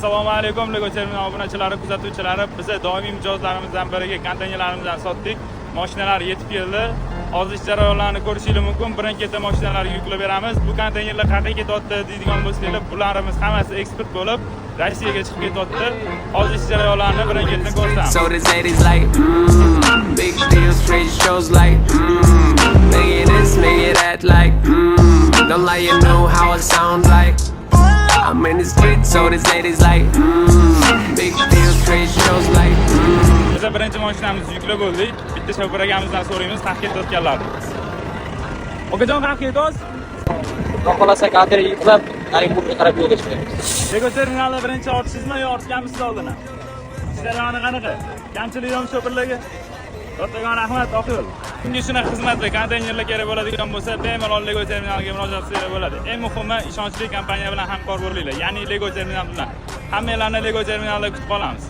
Assalomu alaykum Lego terminal obunachilari, kuzatuvchilari. Biz doimiy mijozlarimizdan biriga konteynerlarimizni sotdik. Mashinalar yetib keldi. Ozish jarayonlarini ko'rishingiz mumkin. Birin-ketin mashinalarga yuklab beramiz. Bu konteynerlar qayerga ketyapti deydigan bo'lsanglar, bularimiz hammasi eksport bo'lib, Rossiyaga chiqib ketyapti. Ozish jarayonlarini birin-ketin ko'rsatamiz. So this ladies like, big deals, trade shows like, make it this, make it that like, don't lie, you know how it sound like. I'm in the street, so this ladies like, big deals, trade shows like. Biz birinchi mashinamizni yuklab bo'ldik. Bitta shoför akamizdan so'raymiz, qancha ketayotganlarni. Okajon, qancha ketyapsiz? Xohlasa konteyner yuklab, Orенburgga qarab yo'lga chiqamiz. Lego terminalda birinchi ortisizmi yo ortganmisiz oldin? Ishlari qanaqa? Kamchilik yo'qmi shofirlarga? Kattakon rahmat, oq yo'l. Bunga shunaqa xizmat va konteynerlar kerak bo'ladigan bo'lsa, bemalol Lego terminaliga murojaat qilsa bo'ladi. Eng muhimi, ishonchli kompaniya bilan hamkor bo'linglar. Ya'ni Lego terminal bilan. Hammalarni Lego terminalda kutib qolamiz.